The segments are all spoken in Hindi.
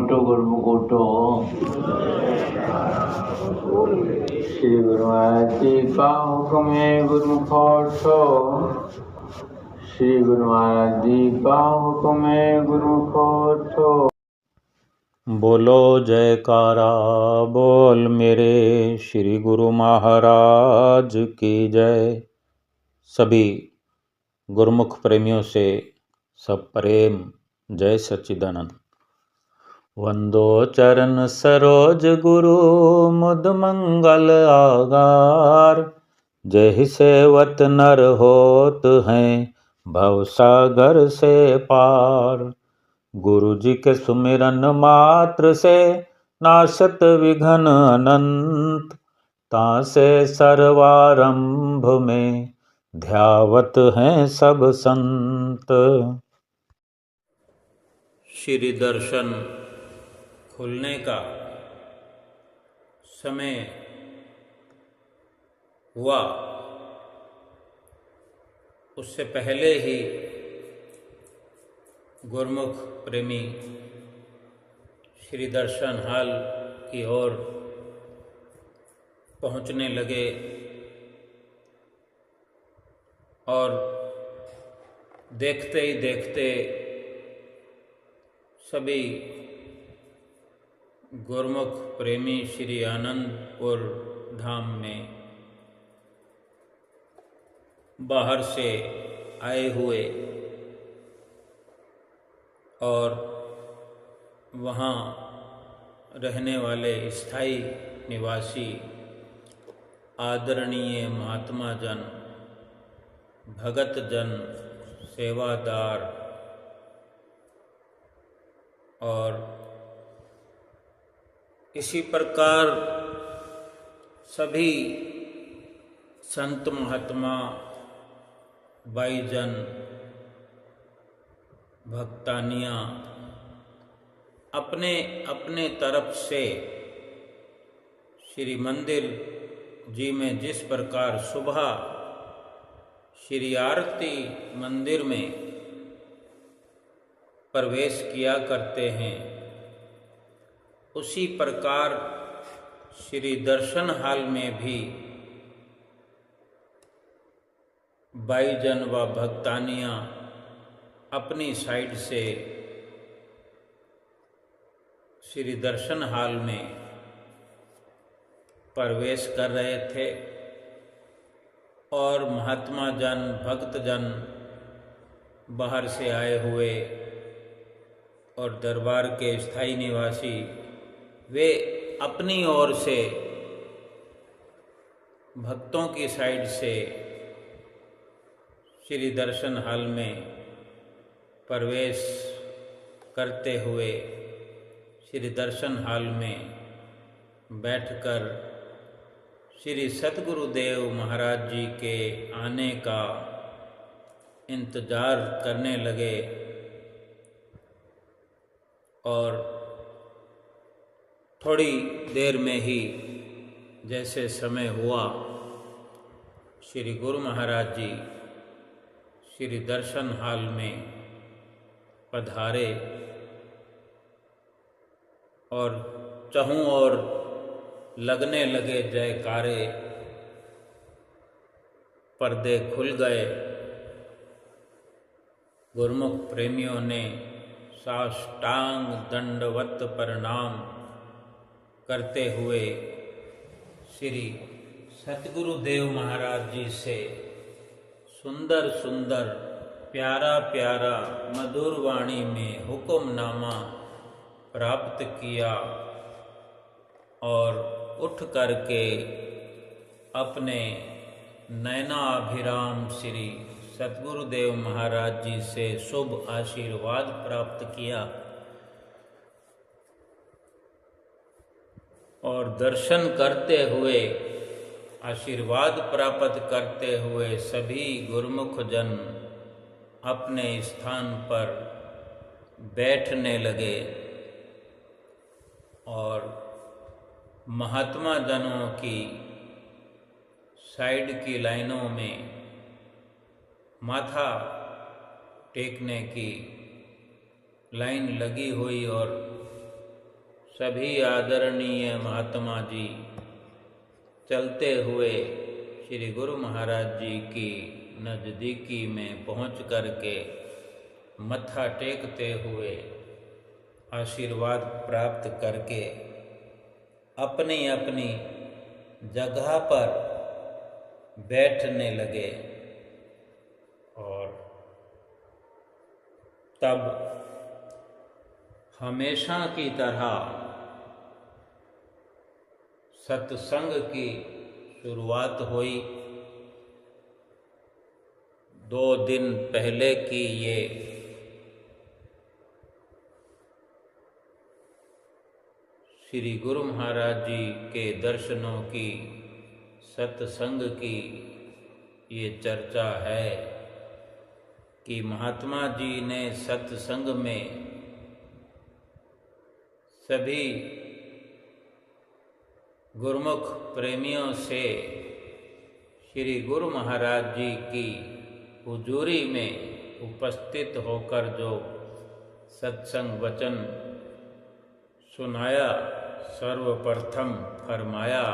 मुकुटो गुरमुकुटो। श्री गुरु महाराज जी का हुक्म है गुरुमुखोठो। श्री गुरु महाराज जी का हुक्म है गुरुमुखोठो। बोलो जयकारा बोल मेरे श्री गुरु महाराज की जय। सभी गुरुमुख प्रेमियों से सब प्रेम। जय सच्चिदानंद। वंदो चरण सरोज गुरु मुद मंगल आगार। जय सेवत नर होत हैं भव सागर से पार। गुरु जी के सुमिरन मात्र से नाशत विघ्न अनंत। तासे सर्वारंभ में ध्यावत हैं सब संत। श्री दर्शन खुलने का समय हुआ, उससे पहले ही गुरुमुख प्रेमी श्री दर्शन हाल की ओर पहुंचने लगे और देखते ही देखते सभी गुरुमुख प्रेमी श्री आनंदपुर धाम में बाहर से आए हुए और वहाँ रहने वाले स्थायी निवासी आदरणीय महात्मा जन, भगत जन, सेवादार और इसी प्रकार सभी संत महात्मा, भाईजन, भक्तानियाँ अपने अपने तरफ से श्री मंदिर जी में जिस प्रकार सुबह श्री आरती मंदिर में प्रवेश किया करते हैं, उसी प्रकार श्री दर्शन हाल में भी भाईजन व भक्तानियाँ अपनी साइड से श्री दर्शन हाल में प्रवेश कर रहे थे और महात्मा जन, भक्त जन बाहर से आए हुए और दरबार के स्थायी निवासी वे अपनी ओर से भक्तों की साइड से श्री दर्शन हाल में प्रवेश करते हुए श्री दर्शन हाल में बैठकर श्री सतगुरुदेव महाराज जी के आने का इंतज़ार करने लगे और थोड़ी देर में ही जैसे समय हुआ, श्री गुरु महाराज जी श्री दर्शन हाल में पधारे और चहुं ओर लगने लगे जयकारे। पर्दे खुल गए। गुरुमुख प्रेमियों ने साष्टांग दंडवत प्रणाम करते हुए श्री सतगुरुदेव महाराज जी से सुंदर सुंदर, प्यारा प्यारा मधुर वाणी में हुक्मनामा प्राप्त किया और उठ करके अपने नयनाभिराम श्री सतगुरुदेव महाराज जी से शुभ आशीर्वाद प्राप्त किया और दर्शन करते हुए, आशीर्वाद प्राप्त करते हुए सभी गुरुमुख जन अपने स्थान पर बैठने लगे और महात्मा जनों की साइड की लाइनों में माथा टेकने की लाइन लगी हुई और सभी आदरणीय महात्मा जी चलते हुए श्री गुरु महाराज जी की नज़दीकी में पहुँच करके मत्था टेकते हुए आशीर्वाद प्राप्त करके अपनी अपनी जगह पर बैठने लगे। और तब हमेशा की तरह सत्संग की शुरुआत हुई। 2 दिन पहले की ये श्री गुरु महाराज जी के दर्शनों की, सत्संग की ये चर्चा है कि महात्मा जी ने सत्संग में सभी गुरुमुख प्रेमियों से श्री गुरु महाराज जी की हुजूरी में उपस्थित होकर जो सत्संग वचन सुनाया, सर्वप्रथम फरमाया,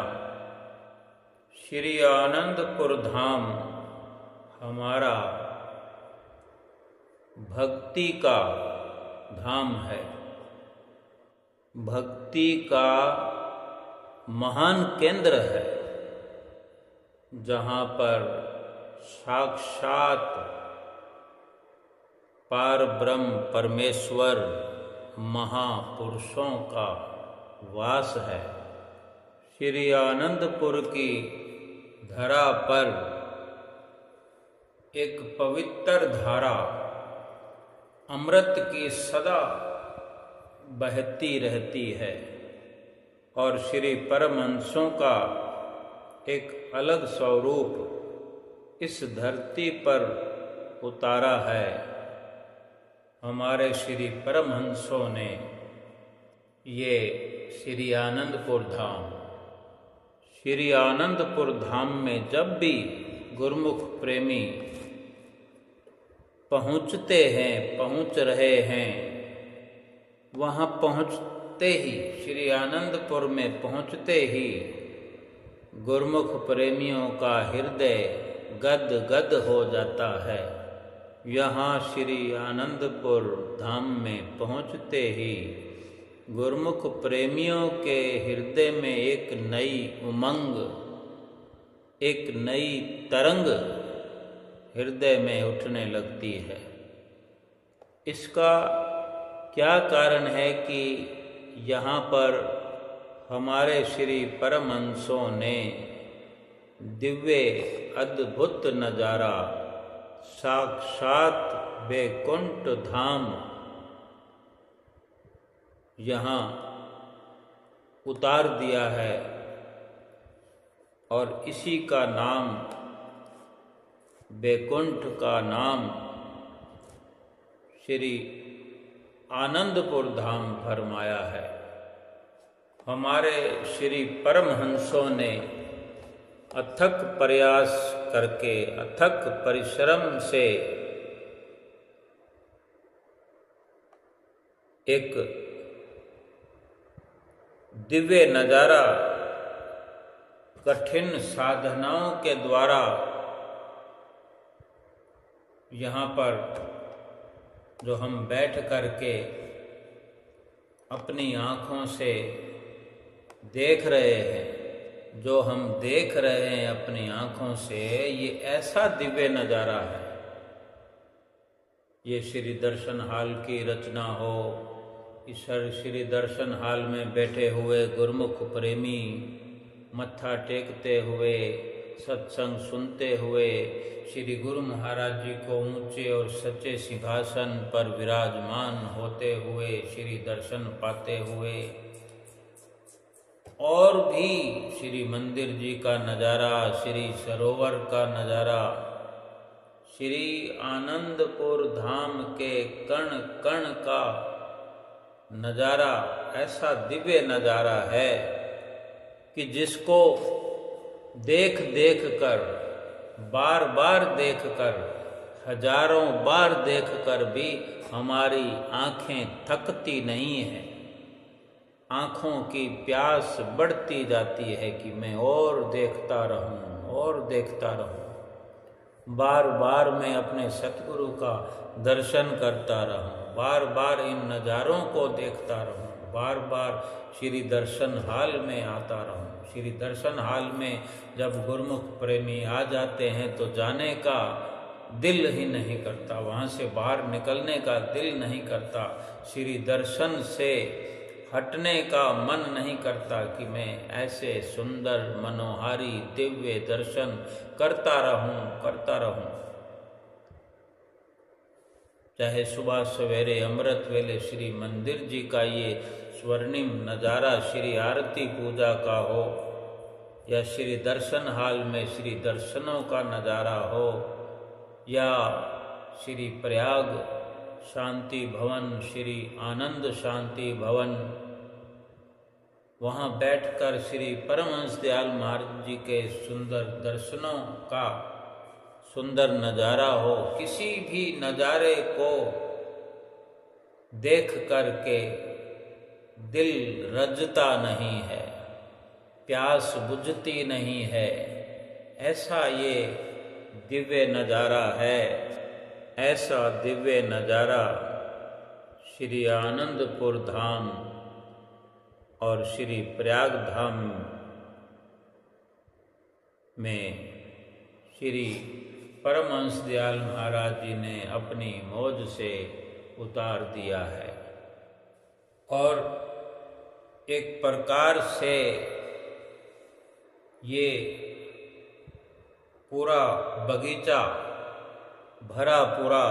श्री आनंदपुर धाम हमारा भक्ति का धाम है, भक्ति का महान केंद्र है, जहाँ पर साक्षात पार ब्रह्म परमेश्वर महापुरुषों का वास है। श्री आनंदपुर की धरा पर एक पवित्र धारा अमृत की सदा बहती रहती है और श्री परमहंसों का एक अलग स्वरूप इस धरती पर उतारा है। हमारे श्री परमहंसों ने ये श्री आनंदपुर धाम, श्री आनंदपुर धाम में जब भी गुरुमुख प्रेमी पहुँचते हैं, पहुँच रहे हैं, वहाँ पहुँचते ही, श्री आनंदपुर में पहुँचते ही गुरुमुख प्रेमियों का हृदय गद गद हो जाता है। यहाँ श्री आनंदपुर धाम में पहुँचते ही गुरुमुख प्रेमियों के हृदय में एक नई उमंग, एक नई तरंग हृदय में उठने लगती है। इसका क्या कारण है कि यहाँ पर हमारे श्री परमहंसों ने दिव्य अद्भुत नज़ारा, साक्षात वैकुंठ धाम यहाँ उतार दिया है और इसी का नाम, वैकुंठ का नाम श्री आनंदपुर धाम फरमाया है। हमारे श्री परमहंसों ने अथक प्रयास करके, अथक परिश्रम से एक दिव्य नज़ारा कठिन साधनाओं के द्वारा यहाँ पर जो हम बैठ करके अपनी आँखों से देख रहे हैं, जो हम देख रहे हैं अपनी आँखों से, ये ऐसा दिव्य नज़ारा है। ये श्री दर्शन हाल की रचना हो, इस श्री दर्शन हाल में बैठे हुए गुरुमुख प्रेमी मत्था टेकते हुए, सत्संग सुनते हुए, श्री गुरु महाराज जी को ऊंचे और सच्चे सिंहासन पर विराजमान होते हुए श्री दर्शन पाते हुए, और भी श्री मंदिर जी का नज़ारा, श्री सरोवर का नज़ारा, श्री आनंदपुर धाम के कण कण का नज़ारा ऐसा दिव्य नज़ारा है कि जिसको देख देख कर, बार बार देख कर, हजारों बार देख कर भी हमारी आँखें थकती नहीं हैं। आँखों की प्यास बढ़ती जाती है कि मैं और देखता रहूं और देखता रहूं। बार बार मैं अपने सतगुरु का दर्शन करता रहूं, बार बार इन नज़ारों को देखता रहूं, बार बार श्री दर्शन हाल में आता रहूं। श्री दर्शन हाल में जब गुरुमुख प्रेमी आ जाते हैं तो जाने का दिल ही नहीं करता, वहाँ से बाहर निकलने का दिल नहीं करता। श्री दर्शन से हटने का मन नहीं करता कि मैं ऐसे सुंदर मनोहारी दिव्य दर्शन करता रहूं। चाहे सुबह सवेरे अमृत वेले श्री मंदिर जी का ये स्वर्णिम नज़ारा श्री आरती पूजा का हो, या श्री दर्शन हाल में श्री दर्शनों का नज़ारा हो, या श्री प्रयाग शांति भवन, श्री आनंद शांति भवन, वहाँ बैठकर श्री परमहंस दयाल महाराज जी के सुंदर दर्शनों का सुंदर नज़ारा हो। किसी भी नज़ारे को देख करके दिल रजता नहीं है, प्यास बुझती नहीं है। ऐसा ये दिव्य नज़ारा है, ऐसा दिव्य नज़ारा श्री आनंदपुर धाम और श्री प्रयाग धाम में श्री परमहंस दयाल महाराज जी ने अपनी मौज से उतार दिया है। और एक प्रकार से ये पूरा बगीचा भरा पूरा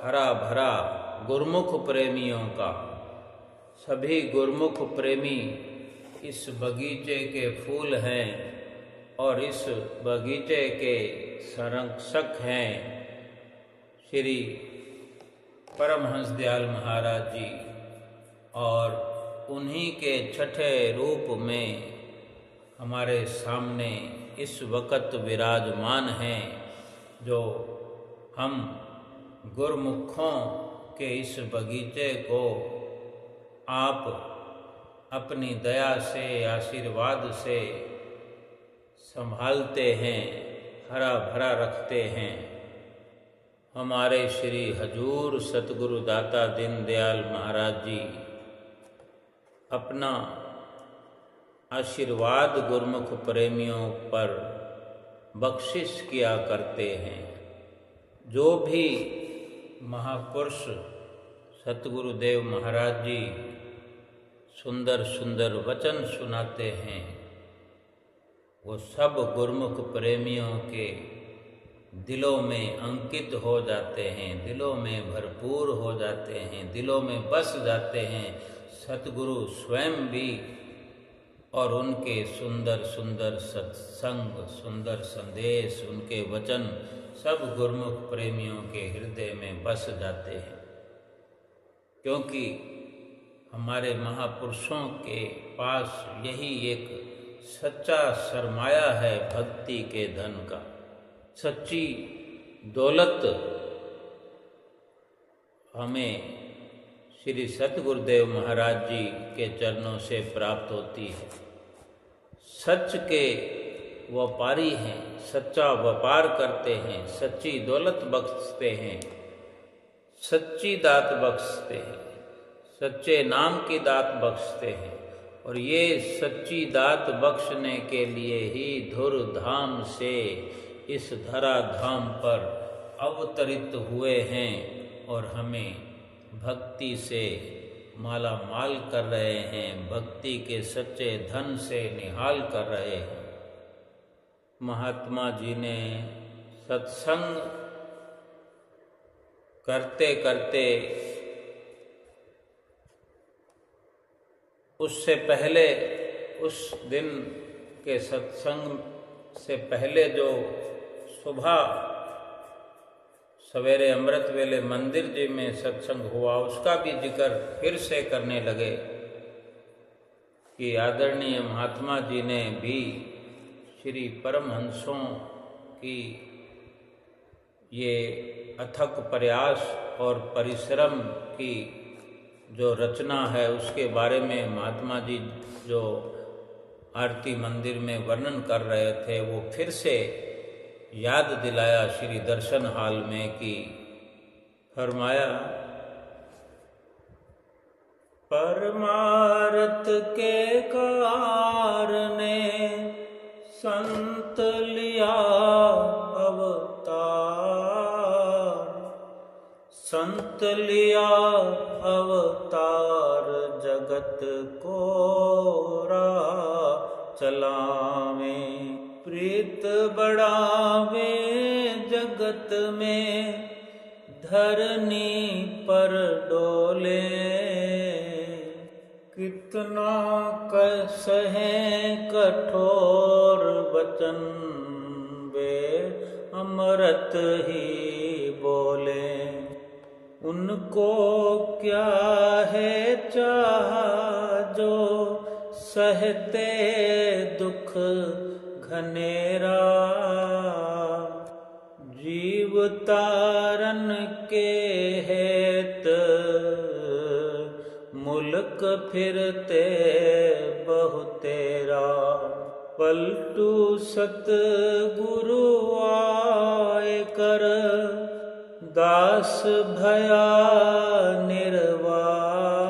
हरा भरा गुरुमुख प्रेमियों का, सभी गुरुमुख प्रेमी इस बगीचे के फूल हैं और इस बगीचे के संरक्षक हैं श्री परमहंस दयाल महाराज जी। और उन्हीं के छठे रूप में हमारे सामने इस वक़्त विराजमान हैं, जो हम गुरुमुखों के इस बगीचे को आप अपनी दया से आशीर्वाद से संभालते हैं, हरा भरा रखते हैं। हमारे श्री हजूर सतगुरु दाता दीन दयाल महाराज जी अपना आशीर्वाद गुरुमुख प्रेमियों पर बख्शिश किया करते हैं। जो भी महापुरुष सतगुरुदेव महाराज जी सुंदर सुंदर वचन सुनाते हैं, वो सब गुरुमुख प्रेमियों के दिलों में अंकित हो जाते हैं, दिलों में भरपूर हो जाते हैं, दिलों में बस जाते हैं। सतगुरु स्वयं भी और उनके सुंदर सुंदर सत्संग, सुंदर संदेश, उनके वचन सब गुरुमुख प्रेमियों के हृदय में बस जाते हैं। क्योंकि हमारे महापुरुषों के पास यही एक सच्चा सरमाया है भक्ति के धन का, सच्ची दौलत हमें श्री सतगुरुदेव महाराज जी के चरणों से प्राप्त होती है। सच के व्यापारी हैं, सच्चा व्यापार करते हैं, सच्ची दौलत बख्शते हैं, सच्ची दात बख्शते हैं, सच्चे नाम की दात बख्शते हैं। और ये सच्ची दात बख्शने के लिए ही धुर धाम से इस धरा धाम पर अवतरित हुए हैं और हमें भक्ति से माला माल कर रहे हैं, भक्ति के सच्चे धन से निहाल कर रहे हैं। महात्मा जी ने सत्संग करते करते उससे पहले, उस दिन के सत्संग से पहले जो सुबह सवेरे अमृत वेले मंदिर जी में सत्संग हुआ, उसका भी जिक्र फिर से करने लगे कि आदरणीय महात्मा जी ने भी श्री परमहंसों की ये अथक प्रयास और परिश्रम की जो रचना है उसके बारे में महात्मा जी जो आरती मंदिर में वर्णन कर रहे थे वो फिर से याद दिलाया श्री दर्शन हाल में कि फरमाया, परमार्थ के कारणे संत लिया अवतार, संत लिया अवतार जगत को राह चलावे, प्रीत बढ़ावे जगत में धरनी पर डोले, कितना सहे कठोर वचन वे अमृत ही बोले, उनको क्या है चाह जो सहते दुख घनेरा, जीव तारन के हेत मुल्क फिरते बहुतेरा, पलटू सतगुरु आए कर दास भया निर्वार,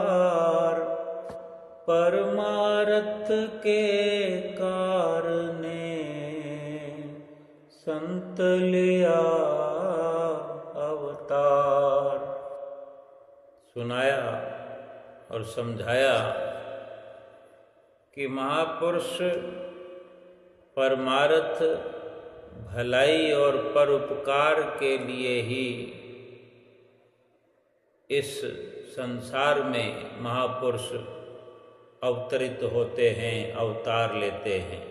परमार्थ के कारणे संत लिया अवतार। सुनाया और समझाया कि महापुरुष परमार्थ भलाई और परोपकार के लिए ही इस संसार में महापुरुष अवतरित होते हैं, अवतार लेते हैं।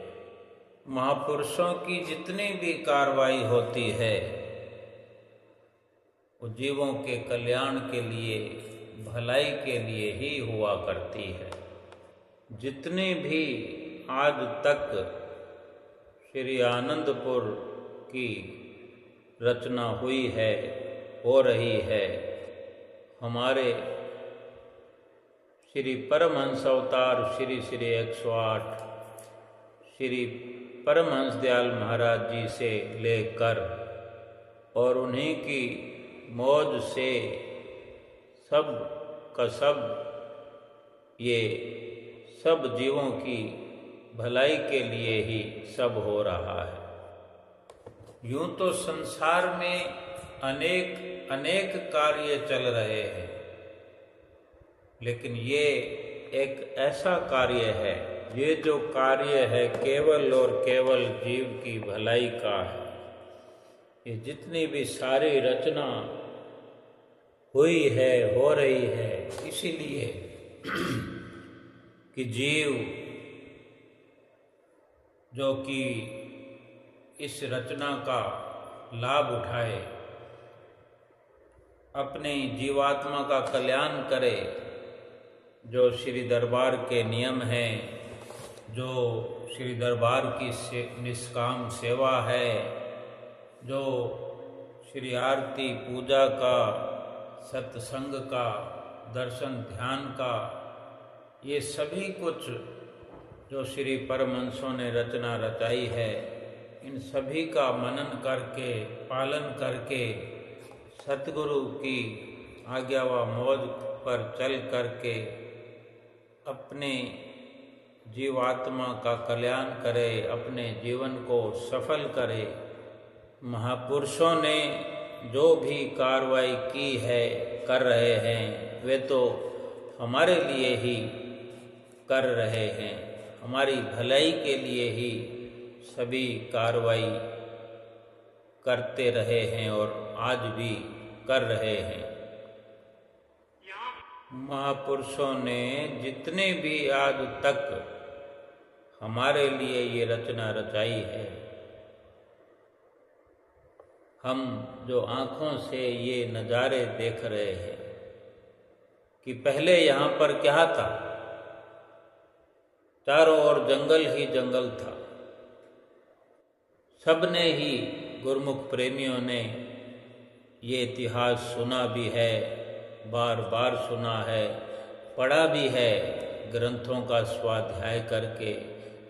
महापुरुषों की जितनी भी कार्रवाई होती है वो जीवों के कल्याण के लिए, भलाई के लिए ही हुआ करती है। जितनी भी आज तक श्री आनंदपुर की रचना हुई है, हो रही है, हमारे श्री परमहंस अवतार श्री श्री 108 श्री परमहंस दयाल महाराज जी से लेकर और उन्हीं की मौज से सब का सब ये सब जीवों की भलाई के लिए ही सब हो रहा है। यूं तो संसार में अनेक अनेक कार्य चल रहे हैं, लेकिन ये एक ऐसा कार्य है, ये जो कार्य है केवल और केवल जीव की भलाई का है। ये जितनी भी सारी रचना हुई है, हो रही है, इसीलिए कि जीव जो कि इस रचना का लाभ उठाए, अपने जीवात्मा का कल्याण करे, जो श्री दरबार के नियम हैं, जो श्री दरबार की निष्काम सेवा है, जो श्री आरती पूजा का, सत्संग का, दर्शन ध्यान का, ये सभी कुछ जो श्री परमहंसों ने रचना रचाई है, इन सभी का मनन करके, पालन करके, सतगुरु की आज्ञा व मौज पर चल करके अपने जीवात्मा का कल्याण करे, अपने जीवन को सफल करे। महापुरुषों ने जो भी कार्रवाई की है, कर रहे हैं, वे तो हमारे लिए ही कर रहे हैं, हमारी भलाई के लिए ही सभी कार्रवाई करते रहे हैं और आज भी कर रहे हैं। महापुरुषों ने जितने भी आज तक हमारे लिए ये रचना रचाई है, हम जो आँखों से ये नज़ारे देख रहे हैं कि पहले यहाँ पर क्या था, चारों ओर जंगल ही जंगल था। सबने ही गुरमुख प्रेमियों ने ये इतिहास सुना भी है, बार बार सुना है, पढ़ा भी है, ग्रंथों का स्वाध्याय करके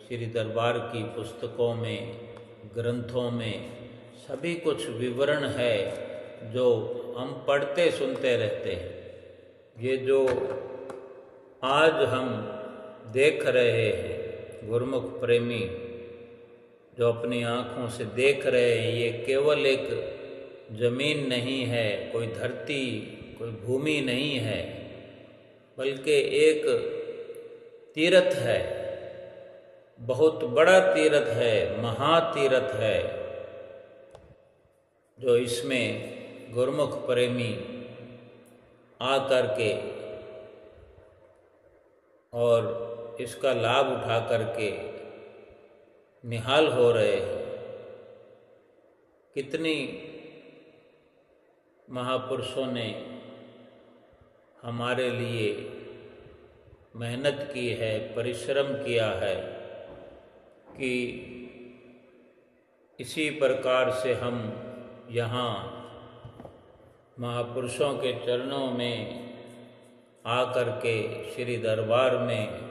श्री दरबार की पुस्तकों में, ग्रंथों में सभी कुछ विवरण है जो हम पढ़ते सुनते रहते हैं। ये जो आज हम देख रहे हैं, गुरुमुख प्रेमी जो अपनी आँखों से देख रहे हैं, ये केवल एक जमीन नहीं है, कोई धरती, कोई भूमि नहीं है, बल्कि एक तीर्थ है, बहुत बड़ा तीर्थ है, महातीर्थ है, जो इसमें गुरुमुख प्रेमी आकर के और इसका लाभ उठा करके निहाल हो रहे हैं। कितनी महापुरुषों ने हमारे लिए मेहनत की है, परिश्रम किया है कि इसी प्रकार से हम यहाँ महापुरुषों के चरणों में आकर के, श्री दरबार में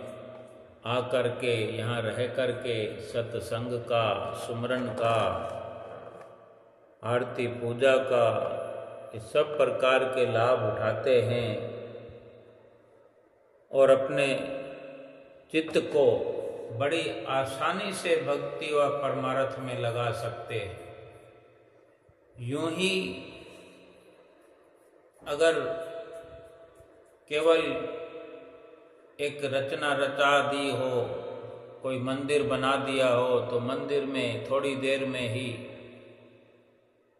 आकर के, यहाँ रह कर के सत्संग का, सुमरन का, आरती पूजा का, इस सब प्रकार के लाभ उठाते हैं और अपने चित्त को बड़ी आसानी से भक्ति व परमार्थ में लगा सकते हैं। यूं ही अगर केवल एक रचना रचा दी हो, कोई मंदिर बना दिया हो, तो मंदिर में थोड़ी देर में ही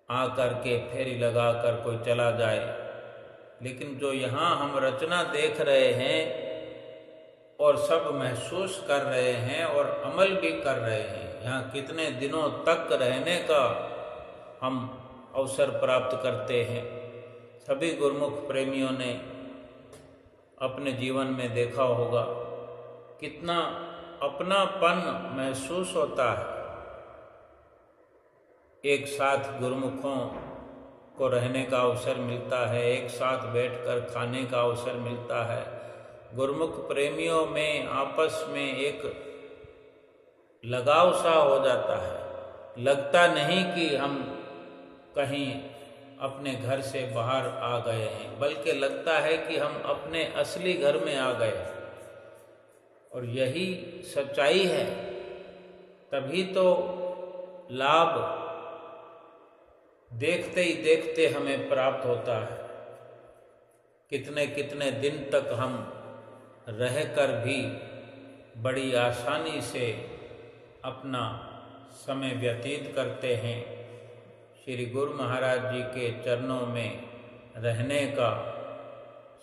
आकर के फेरी लगा कर कोई चला जाए। लेकिन जो यहाँ हम रचना देख रहे हैं और सब महसूस कर रहे हैं और अमल भी कर रहे हैं, यहाँ कितने दिनों तक रहने का हम अवसर प्राप्त करते हैं। सभी गुरुमुख प्रेमियों ने अपने जीवन में देखा होगा कितना अपनापन महसूस होता है। एक साथ गुरुमुखों को रहने का अवसर मिलता है, एक साथ बैठकर खाने का अवसर मिलता है। गुरुमुख प्रेमियों में आपस में एक लगाव सा हो जाता है। लगता नहीं कि हम कहीं अपने घर से बाहर आ गए हैं, बल्कि लगता है कि हम अपने असली घर में आ गए। और यही सच्चाई है, तभी तो लाभ देखते ही देखते हमें प्राप्त होता है। कितने कितने दिन तक हम रहकर भी बड़ी आसानी से अपना समय व्यतीत करते हैं। श्री गुरु महाराज जी के चरणों में रहने का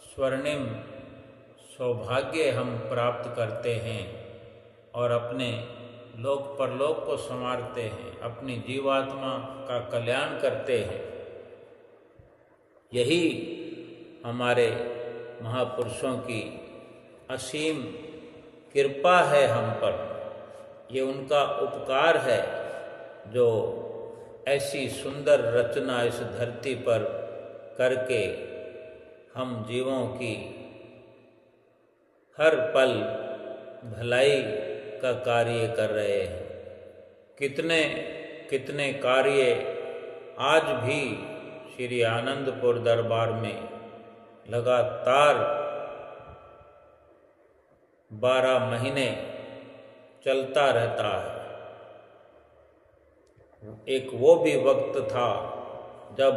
स्वर्णिम सौभाग्य हम प्राप्त करते हैं और अपने लोक परलोक को संवारते हैं, अपनी जीवात्मा का कल्याण करते हैं। यही हमारे महापुरुषों की असीम कृपा है हम पर। ये उनका उपकार है जो ऐसी सुंदर रचना इस धरती पर करके हम जीवों की हर पल भलाई का कार्य कर रहे हैं। कितने कितने कार्य आज भी श्री आनंदपुर दरबार में लगातार 12 महीने चलता रहता है। एक वो भी वक्त था जब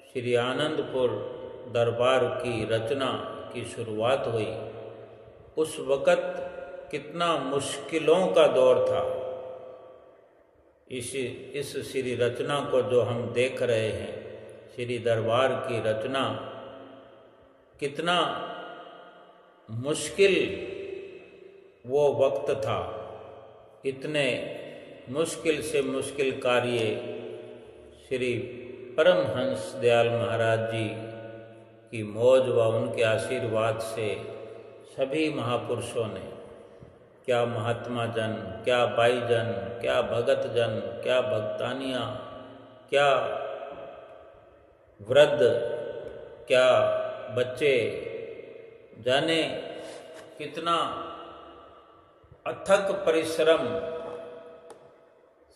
श्री आनंदपुर दरबार की रचना की शुरुआत हुई। उस वक़्त कितना मुश्किलों का दौर था। इस श्री रचना को जो हम देख रहे हैं, श्री दरबार की रचना, कितना मुश्किल वो वक्त था। इतने मुश्किल से मुश्किल कार्य श्री परमहंस दयाल महाराज जी की मौज व उनके आशीर्वाद से सभी महापुरुषों ने, क्या महात्मा जन, क्या बाई जन, क्या भगत जन, क्या भक्तानियाँ, क्या वृद्ध, क्या बच्चे जाने कितना अथक परिश्रम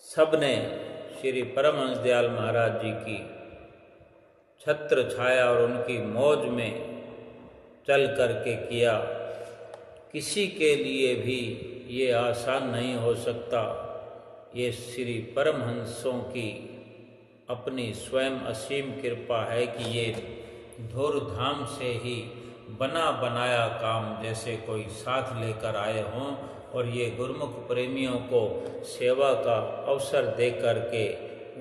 सबने श्री परमहंस दयाल महाराज जी की छत्र छाया और उनकी मौज में चल करके किया। किसी के लिए भी ये आसान नहीं हो सकता। ये श्री परमहंसों की अपनी स्वयं असीम कृपा है कि ये धूर्धाम से ही बना बनाया काम जैसे कोई साथ लेकर आए हों और ये गुरुमुख प्रेमियों को सेवा का अवसर दे करके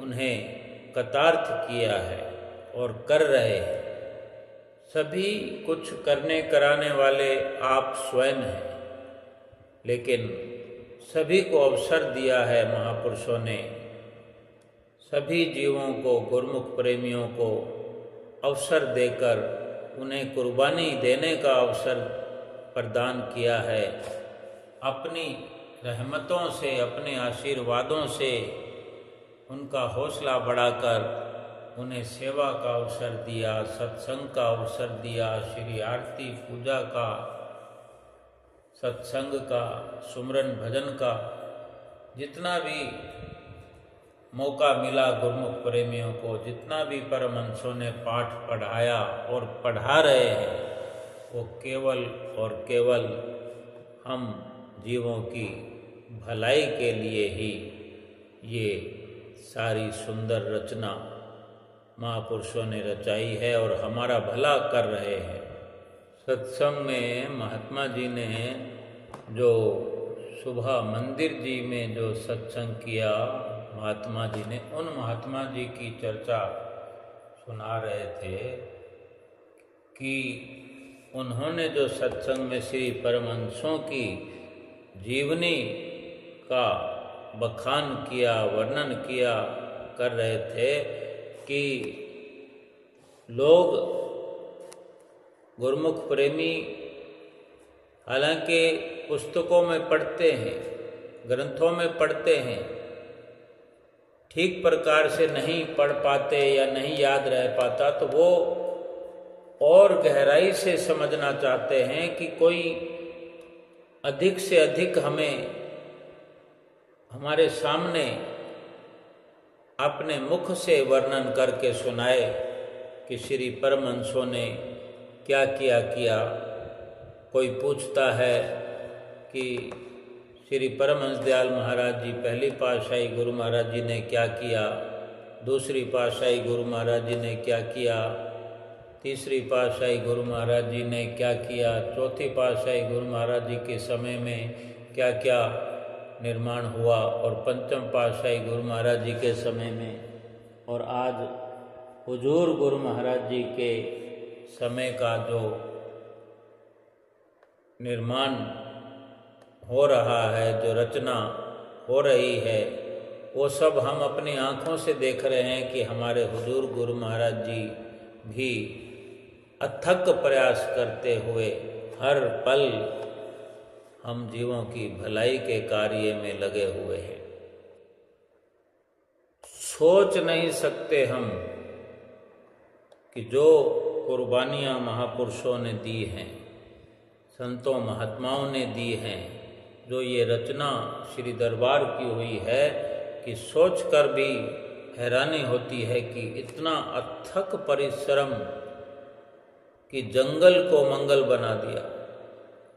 उन्हें कृतार्थ किया है और कर रहे हैं। सभी कुछ करने कराने वाले आप स्वयं हैं, लेकिन सभी को अवसर दिया है महापुरुषों ने। सभी जीवों को, गुरुमुख प्रेमियों को अवसर देकर उन्हें कुर्बानी देने का अवसर प्रदान किया है। अपनी रहमतों से, अपने आशीर्वादों से उनका हौसला बढ़ाकर उन्हें सेवा का अवसर दिया, सत्संग का अवसर दिया, श्री आरती पूजा का, सत्संग का, सुमरन भजन का, जितना भी मौका मिला गुरुमुख प्रेमियों को, जितना भी परमहंसों ने पाठ पढ़ाया और पढ़ा रहे हैं, वो केवल और केवल हम जीवों की भलाई के लिए ही ये सारी सुंदर रचना महापुरुषों ने रचाई है और हमारा भला कर रहे हैं। सत्संग में महात्मा जी ने जो सुबह मंदिर जी में जो सत्संग किया, महात्मा जी ने उन महात्मा जी की चर्चा सुना रहे थे कि उन्होंने जो सत्संग में श्री परमहंसों की जीवनी का बखान किया, वर्णन किया, कर रहे थे कि लोग गुरुमुख प्रेमी हालांकि पुस्तकों में पढ़ते हैं, ग्रंथों में पढ़ते हैं, ठीक प्रकार से नहीं पढ़ पाते या नहीं याद रह पाता, तो वो और गहराई से समझना चाहते हैं कि कोई अधिक से अधिक हमें हमारे सामने अपने मुख से वर्णन करके सुनाए कि श्री परमहंसों ने क्या किया। कोई पूछता है कि श्री परमहंस दयाल महाराज जी पहली पातशाही गुरु महाराज जी ने क्या किया, दूसरी पातशाही गुरु महाराज जी ने क्या किया, तीसरी पातशाही गुरु महाराज जी ने क्या किया, चौथी पातशाही गुरु महाराज जी के समय में क्या क्या निर्माण हुआ और पंचम पातशाही गुरु महाराज जी के समय में और आज हुजूर गुरु महाराज जी के समय का जो निर्माण हो रहा है, जो रचना हो रही है, वो सब हम अपनी आँखों से देख रहे हैं कि हमारे हुजूर गुरु महाराज जी भी अथक प्रयास करते हुए हर पल हम जीवों की भलाई के कार्य में लगे हुए हैं। सोच नहीं सकते हम कि जो कुर्बानियाँ महापुरुषों ने दी हैं, संतों महात्माओं ने दी हैं, जो ये रचना श्री दरबार की हुई है, कि सोचकर भी हैरानी होती है कि इतना अथक परिश्रम कि जंगल को मंगल बना दिया,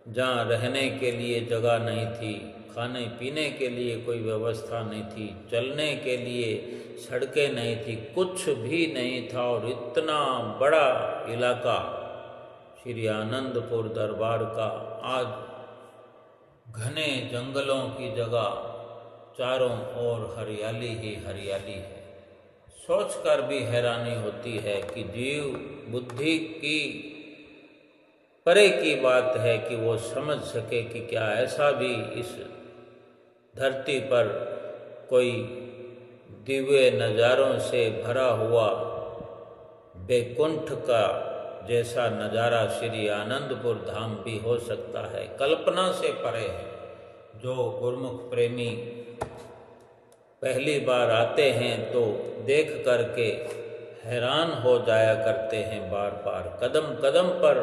जहाँ रहने के लिए जगह नहीं थी, खाने पीने के लिए कोई व्यवस्था नहीं थी, चलने के लिए सड़कें नहीं थी, कुछ भी नहीं था। और इतना बड़ा इलाका श्री आनंदपुर दरबार का आज घने जंगलों की जगह चारों ओर हरियाली ही हरियाली है। सोचकर भी हैरानी होती है कि जीव बुद्धि की परे की बात है कि वो समझ सके कि क्या ऐसा भी इस धरती पर कोई दिव्य नज़ारों से भरा हुआ बैकुंठ का जैसा नज़ारा श्री आनंदपुर धाम भी हो सकता है। कल्पना से परे है। जो गुरुमुख प्रेमी पहली बार आते हैं तो देख करके हैरान हो जाया करते हैं। बार बार कदम कदम पर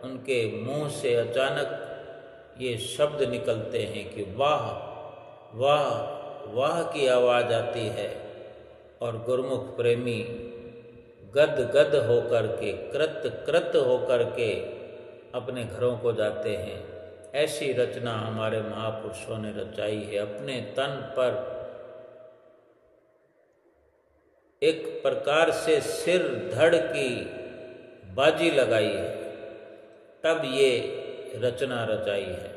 उनके मुंह से अचानक ये शब्द निकलते हैं कि वाह वाह वाह की आवाज़ आती है और गुरुमुख प्रेमी गद गद होकर के कृत कृत होकर के अपने घरों को जाते हैं। ऐसी रचना हमारे महापुरुषों ने रचाई है। अपने तन पर एक प्रकार से सिर धड़ की बाजी लगाई है, तब ये रचना रचाई है।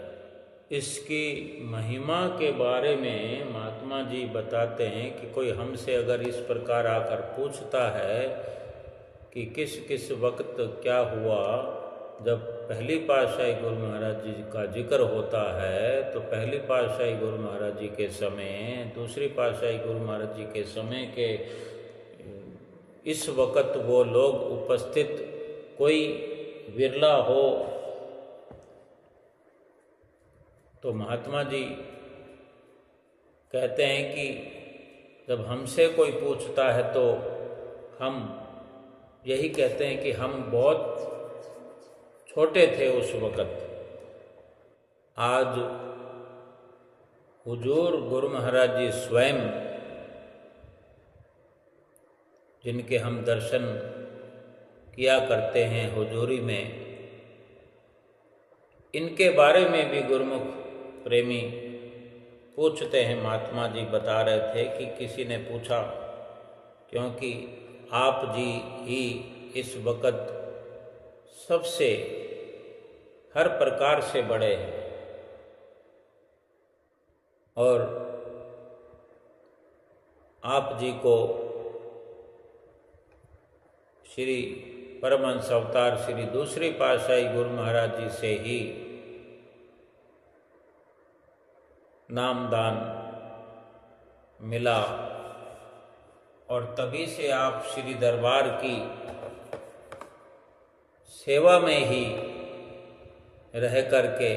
इसकी महिमा के बारे में महात्मा जी बताते हैं कि कोई हमसे अगर इस प्रकार आकर पूछता है कि किस किस वक्त क्या हुआ, जब पहली पातशाही गुरु महाराज जी का जिक्र होता है तो पहली पातशाही गुरु महाराज जी के समय, दूसरी पातशाही गुरु महाराज जी के समय के इस वक्त वो लोग उपस्थित कोई विरला हो, तो महात्मा जी कहते हैं कि जब हमसे कोई पूछता है तो हम यही कहते हैं कि हम बहुत छोटे थे उस वक़्त। आज हुजूर गुरु महाराज जी स्वयं, जिनके हम दर्शन किया करते हैं हुजूरी में, इनके बारे में भी गुरुमुख प्रेमी पूछते हैं। महात्मा जी बता रहे थे कि किसी ने पूछा, क्योंकि आप जी ही इस वक़्त सबसे हर प्रकार से बड़े हैं और आप जी को श्री परमहंस अवतार श्री दूसरी पातशाही गुरु महाराज जी से ही नामदान मिला और तभी से आप श्री दरबार की सेवा में ही रह करके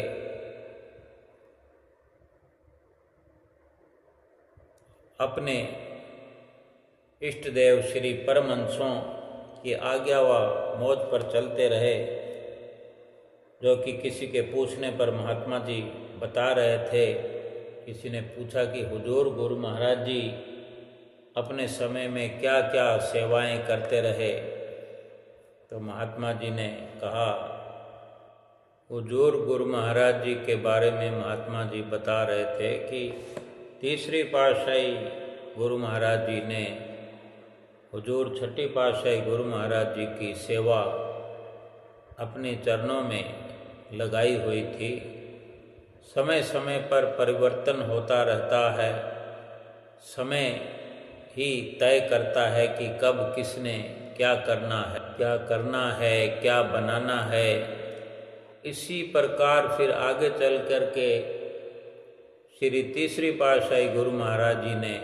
अपने इष्ट देव श्री परमहंसों की आज्ञा व मौज पर चलते रहे। जो कि किसी के पूछने पर महात्मा जी बता रहे थे, किसी ने पूछा कि हुजूर गुरु महाराज जी अपने समय में क्या क्या सेवाएं करते रहे, तो महात्मा जी ने कहा, हुजूर गुरु महाराज जी के बारे में महात्मा जी बता रहे थे कि तीसरी पातशाही गुरु महाराज जी ने हुजूर छठी पातशाही गुरु महाराज जी की सेवा अपने चरणों में लगाई हुई थी। समय समय पर परिवर्तन होता रहता है, समय ही तय करता है कि कब किसने क्या करना है, क्या बनाना है। इसी प्रकार फिर आगे चल कर के श्री तीसरी पातशाही गुरु महाराज जी ने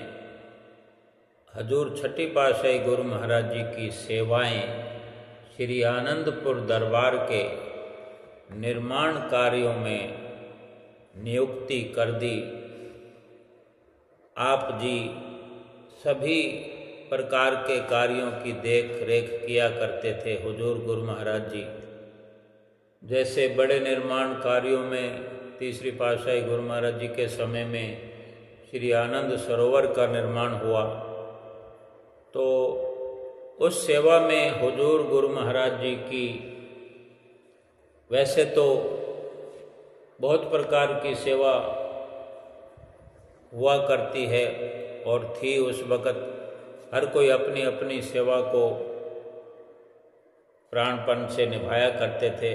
हजूर छठी पातशाही गुरु महाराज जी की सेवाएं श्री आनंदपुर दरबार के निर्माण कार्यों में नियुक्ति कर दी। आप जी सभी प्रकार के कार्यों की देख रेख किया करते थे। हुजूर गुरु महाराज जी जैसे बड़े निर्माण कार्यों में तीसरी पातशाही गुरु महाराज जी के समय में श्री आनंद सरोवर का निर्माण हुआ, तो उस सेवा में हुजूर गुरु महाराज जी की वैसे तो बहुत प्रकार की सेवा हुआ करती है और थी। उस वक़्त हर कोई अपनी अपनी सेवा को प्राणपण से निभाया करते थे।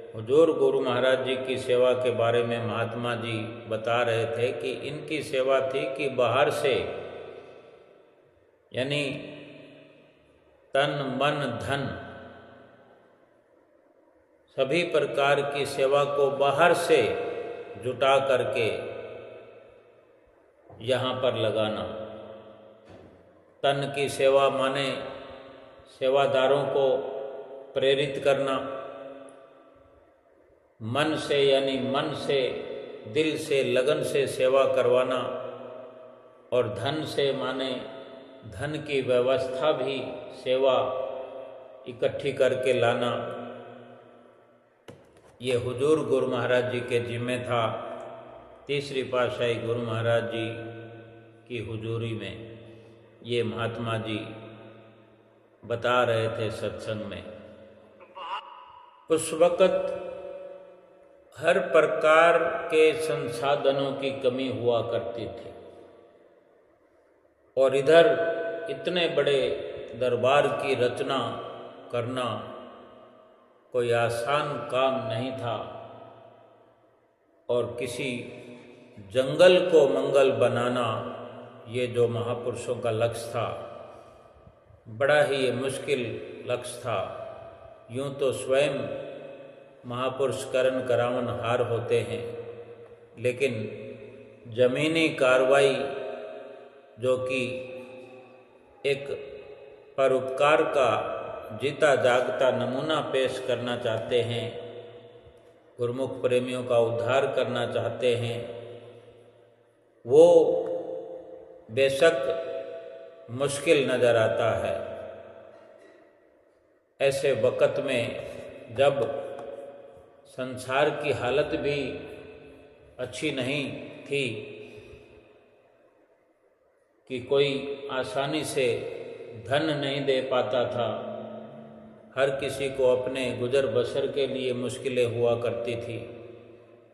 हुजूर गुरु महाराज जी की सेवा के बारे में महात्मा जी बता रहे थे कि इनकी सेवा थी कि बाहर से, यानी तन मन धन सभी प्रकार की सेवा को बाहर से जुटा करके यहाँ पर लगाना। तन की सेवा माने सेवादारों को प्रेरित करना, मन से यानी मन से दिल से लगन से सेवा करवाना, और धन से माने धन की व्यवस्था भी सेवा इकट्ठी करके लाना। ये हुजूर गुरु महाराज जी के जिम्मे था। तीसरी पातशाही गुरु महाराज जी की हुजूरी में ये महात्मा जी बता रहे थे सत्संग में। उस वक़्त हर प्रकार के संसाधनों की कमी हुआ करती थी और इधर इतने बड़े दरबार की रचना करना कोई आसान काम नहीं था और किसी जंगल को मंगल बनाना ये जो महापुरुषों का लक्ष्य था, बड़ा ही ये मुश्किल लक्ष्य था। यूँ तो स्वयं महापुरुष करण करावन हार होते हैं, लेकिन जमीनी कार्रवाई जो कि एक परोपकार का जीता जागता नमूना पेश करना चाहते हैं, गुरुमुख प्रेमियों का उद्धार करना चाहते हैं, वो बेशक मुश्किल नज़र आता है। ऐसे वक़्त में जब संसार की हालत भी अच्छी नहीं थी कि कोई आसानी से धन नहीं दे पाता था, हर किसी को अपने गुजर बसर के लिए मुश्किलें हुआ करती थी।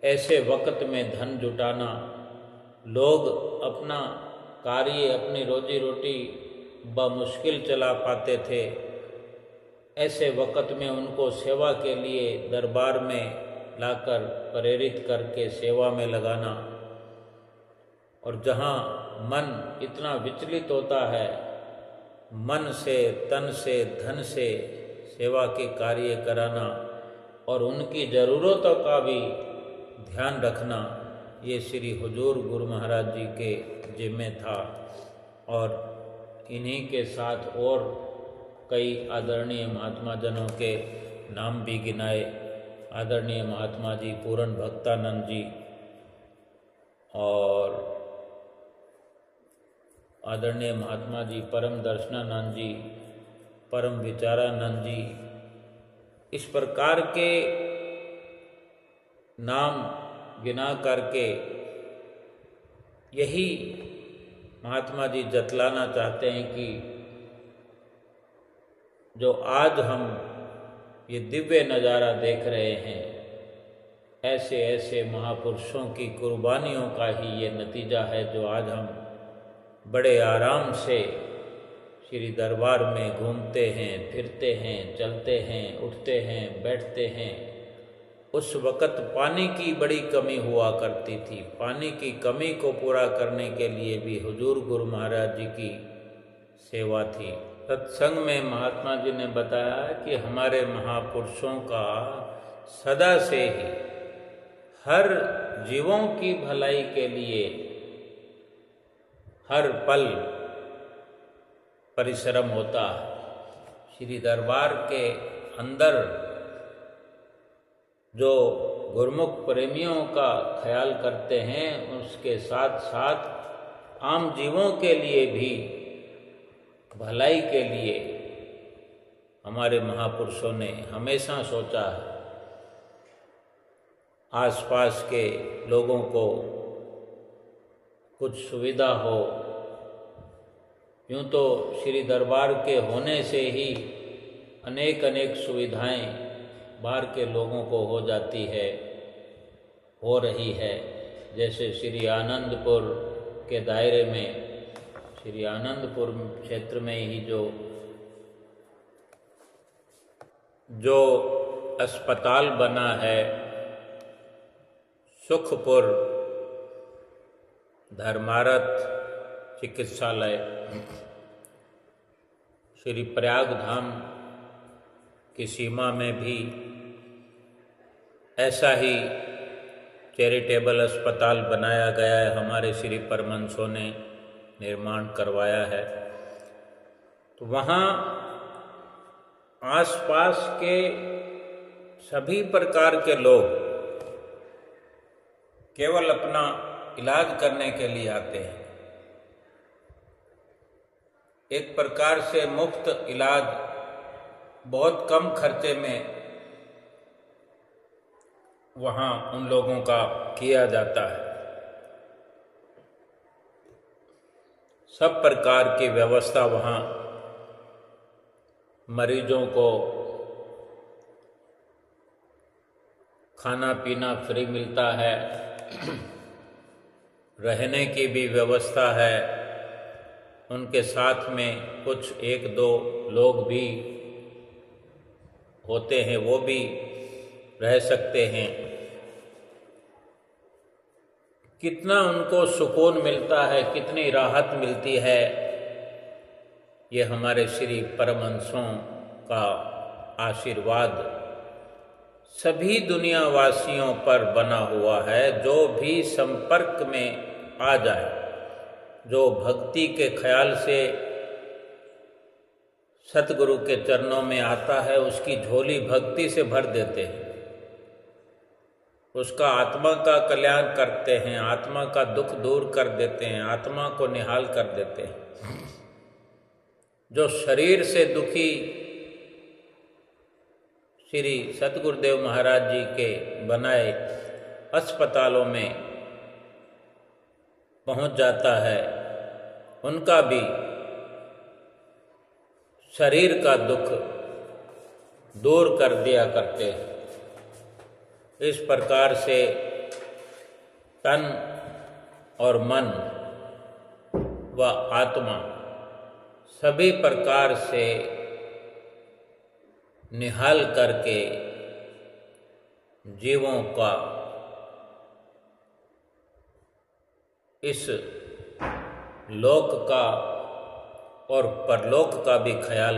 ऐसे वक़्त में धन जुटाना, लोग अपना कार्य अपनी रोजी रोटी बमुश्किल चला पाते थे। ऐसे वक़्त में उनको सेवा के लिए दरबार में लाकर प्रेरित करके सेवा में लगाना, और जहाँ मन इतना विचलित होता है, मन से तन से धन से सेवा के कार्य कराना और उनकी ज़रूरतों का भी ध्यान रखना, ये श्री हुजूर गुरु महाराज जी के जिम्मे था। और इन्हीं के साथ और कई आदरणीय महात्मा जनों के नाम भी गिनाए। आदरणीय महात्मा जी पूर्ण भक्तानंद जी और आदरणीय महात्मा जी परम दर्शनानंद जी, परम विचारानंद जी, इस प्रकार के नाम गिना करके यही महात्मा जी जतलाना चाहते हैं कि जो आज हम ये दिव्य नज़ारा देख रहे हैं, ऐसे ऐसे महापुरुषों की कुर्बानियों का ही ये नतीजा है जो आज हम बड़े आराम से श्री दरबार में घूमते हैं, फिरते हैं, चलते हैं, उठते हैं, बैठते हैं। उस वक़्त पानी की बड़ी कमी हुआ करती थी। पानी की कमी को पूरा करने के लिए भी हुजूर गुरु महाराज जी की सेवा थी। सत्संग में महात्मा जी ने बताया कि हमारे महापुरुषों का सदा से ही हर जीवों की भलाई के लिए हर पल परिश्रम होता है। श्री दरबार के अंदर जो गुरुमुख प्रेमियों का ख्याल करते हैं, उसके साथ साथ आम जीवों के लिए भी भलाई के लिए हमारे महापुरुषों ने हमेशा सोचा है। आसपास के लोगों को कुछ सुविधा हो, यूँ तो श्री दरबार के होने से ही अनेक अनेक सुविधाएं बाहर के लोगों को हो जाती है, हो रही है। जैसे श्री आनंदपुर के दायरे में, श्री आनंदपुर क्षेत्र में ही जो अस्पताल बना है, सुखपुर धर्मारथ चिकित्सालय, श्री प्रयाग धाम की सीमा में भी ऐसा ही चैरिटेबल अस्पताल बनाया गया है। हमारे श्री परमहंसों ने निर्माण करवाया है। तो वहाँ आसपास के सभी प्रकार के लोग केवल अपना इलाज करने के लिए आते हैं। एक प्रकार से मुफ्त इलाज बहुत कम खर्चे में वहाँ उन लोगों का किया जाता है। सब प्रकार की व्यवस्था वहाँ मरीजों को खाना पीना फ्री मिलता है, रहने की भी व्यवस्था है। उनके साथ में कुछ एक दो लोग भी होते हैं, वो भी रह सकते हैं। कितना उनको सुकून मिलता है, कितनी राहत मिलती है, ये हमारे श्री परमहंसों का आशीर्वाद सभी दुनियावासियों पर बना हुआ है। जो भी संपर्क में आ जाए, जो भक्ति के ख्याल से सतगुरु के चरणों में आता है, उसकी झोली भक्ति से भर देते हैं, उसका आत्मा का कल्याण करते हैं, आत्मा का दुख दूर कर देते हैं, आत्मा को निहाल कर देते हैं। जो शरीर से दुखी श्री सतगुरुदेव महाराज जी के बनाए अस्पतालों में पहुंच जाता है, उनका भी शरीर का दुख दूर कर दिया करते हैं। इस प्रकार से तन और मन व आत्मा सभी प्रकार से निहाल करके जीवों का इस लोक का और परलोक का भी ख्याल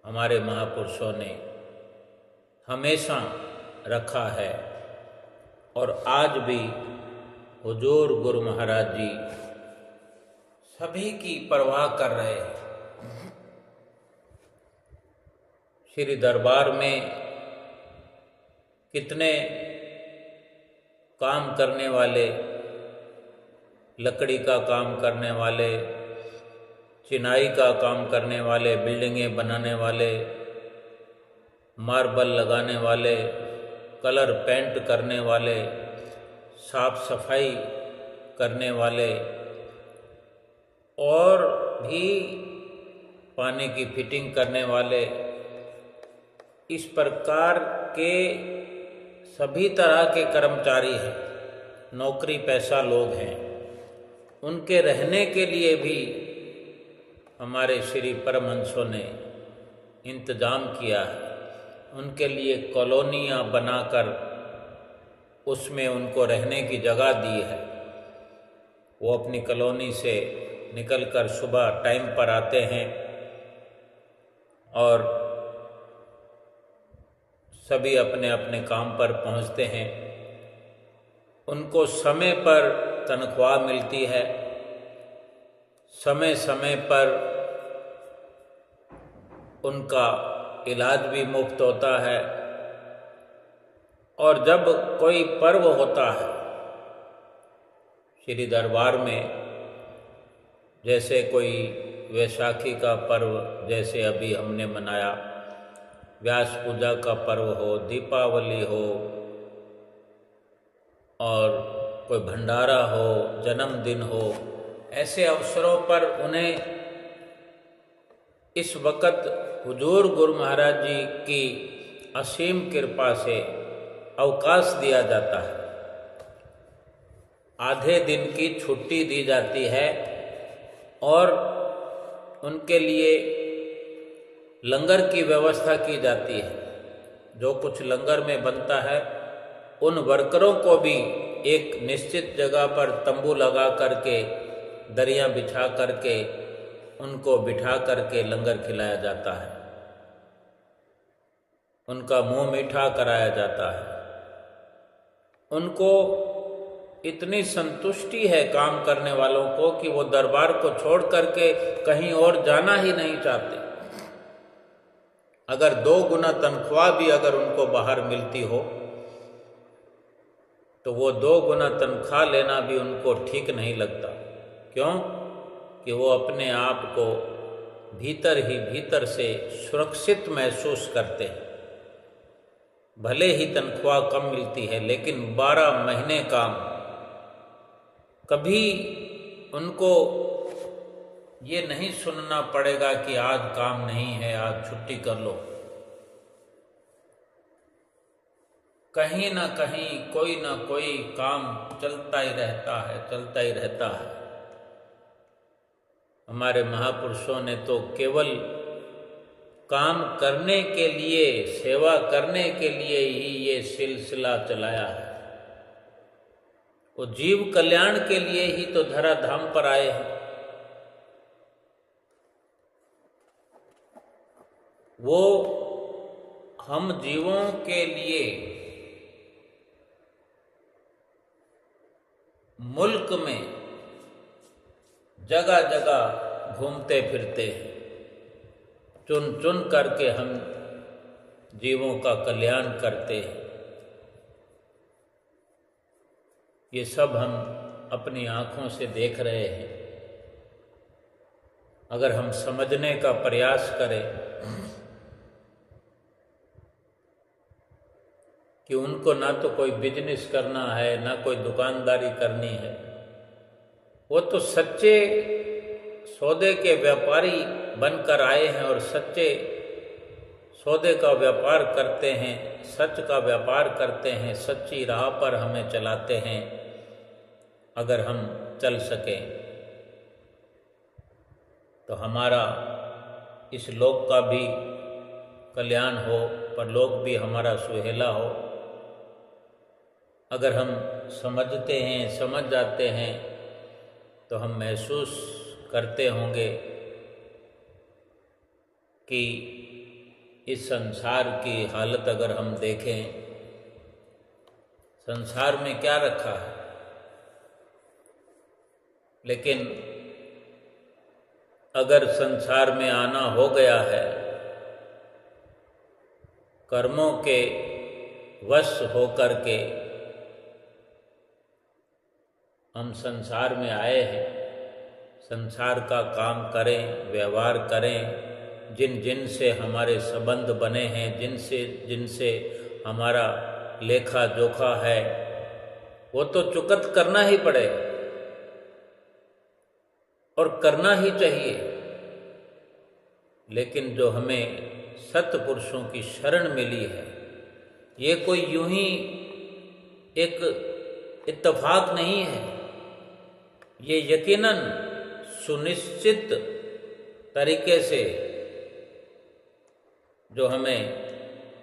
हमारे महापुरुषों ने हमेशा रखा है। और आज भी हुजूर गुरु महाराज जी सभी की परवाह कर रहे हैं। श्री दरबार में कितने काम करने वाले, लकड़ी का काम करने वाले, चिनाई का काम करने वाले, बिल्डिंगें बनाने वाले, मार्बल लगाने वाले, कलर पेंट करने वाले, साफ सफाई करने वाले और भी पानी की फिटिंग करने वाले, इस प्रकार के सभी तरह के कर्मचारी हैं, नौकरी पेशा लोग हैं। उनके रहने के लिए भी हमारे श्री परमहंसों ने इंतजाम किया है। उनके लिए कॉलोनियाँ बनाकर उसमें उनको रहने की जगह दी है। वो अपनी कॉलोनी से निकलकर सुबह टाइम पर आते हैं और सभी अपने अपने काम पर पहुंचते हैं। उनको समय पर तनख्वाह मिलती है, समय समय पर उनका इलाज भी मुफ्त होता है। और जब कोई पर्व होता है श्री दरबार में, जैसे कोई वैशाखी का पर्व जैसे अभी हमने मनाया, व्यास पूजा का पर्व हो, दीपावली हो और कोई भंडारा हो, जन्मदिन हो, ऐसे अवसरों पर उन्हें इस वक्त हुजूर गुरु महाराज जी की असीम कृपा से अवकाश दिया जाता है। आधे दिन की छुट्टी दी जाती है और उनके लिए लंगर की व्यवस्था की जाती है। जो कुछ लंगर में बनता है, उन वर्करों को भी एक निश्चित जगह पर तंबू लगा करके, दरियां बिछा करके, उनको बिठा करके लंगर खिलाया जाता है। उनका मुंह मीठा कराया जाता है। उनको इतनी संतुष्टि है काम करने वालों को कि वो दरबार को छोड़ करके कहीं और जाना ही नहीं चाहते। अगर 2 गुना तनख्वाह भी अगर उनको बाहर मिलती हो तो वो 2 गुना तनख्वाह लेना भी उनको ठीक नहीं लगता। क्यों? कि वो अपने आप को भीतर ही भीतर से सुरक्षित महसूस करते हैं। भले ही तनख्वाह कम मिलती है, लेकिन 12 महीने काम, कभी उनको ये नहीं सुनना पड़ेगा कि आज काम नहीं है, आज छुट्टी कर लो। कहीं ना कहीं कोई ना कोई काम चलता ही रहता है, चलता ही रहता है। हमारे महापुरुषों ने तो केवल काम करने के लिए, सेवा करने के लिए ही ये सिलसिला चलाया है। वो जीव कल्याण के लिए ही तो धराधाम पर आए हैं। वो हम जीवों के लिए मुल्क में जगह जगह घूमते फिरते हैं, चुन चुन करके हम जीवों का कल्याण करते हैं। ये सब हम अपनी आँखों से देख रहे हैं। अगर हम समझने का प्रयास करें कि उनको ना तो कोई बिजनेस करना है, ना कोई दुकानदारी करनी है, वो तो सच्चे सौदे के व्यापारी बनकर आए हैं और सच्चे सौदे का व्यापार करते हैं, सच का व्यापार करते हैं, सच्ची राह पर हमें चलाते हैं। अगर हम चल सकें तो हमारा इस लोक का भी कल्याण हो, परलोक भी हमारा सुहेला हो। अगर हम समझते हैं, समझ जाते हैं, तो हम महसूस करते होंगे कि इस संसार की हालत अगर हम देखें, संसार में क्या रखा है। लेकिन अगर संसार में आना हो गया है, कर्मों के वश होकर के हम संसार में आए हैं, संसार का काम करें, व्यवहार करें, जिन जिन से हमारे संबंध बने हैं, जिनसे हमारा लेखा जोखा है, वो तो चुकत करना ही पड़ेगा और करना ही चाहिए। लेकिन जो हमें सत्पुरुषों की शरण मिली है, ये कोई यूं ही एक इत्तेफाक नहीं है। ये यकीनन सुनिश्चित तरीके से जो हमें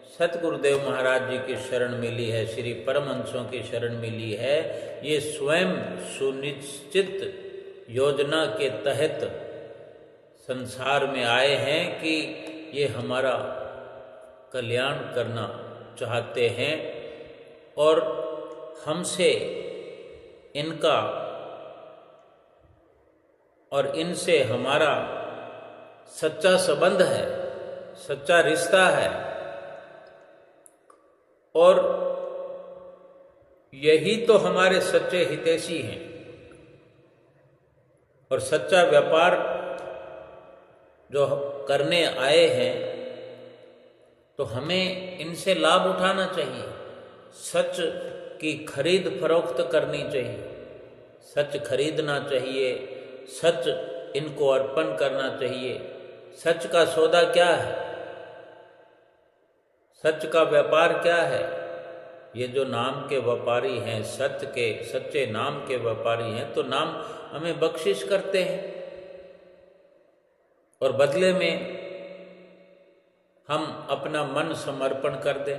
सतगुरुदेव महाराज जी की शरण मिली है, श्री परमहंसों की शरण मिली है, ये स्वयं सुनिश्चित योजना के तहत संसार में आए हैं कि ये हमारा कल्याण करना चाहते हैं और हमसे इनका और इनसे हमारा सच्चा संबंध है, सच्चा रिश्ता है। और यही तो हमारे सच्चे हितैषी हैं। और सच्चा व्यापार जो करने आए हैं, तो हमें इनसे लाभ उठाना चाहिए। सच की खरीद फरोख्त करनी चाहिए, सच खरीदना चाहिए, सच इनको अर्पण करना चाहिए। सच का सौदा क्या है, सच का व्यापार क्या है। ये जो नाम के व्यापारी हैं, सत्य के सच्चे नाम के व्यापारी हैं, तो नाम हमें बख्शिश करते हैं और बदले में हम अपना मन समर्पण कर दें।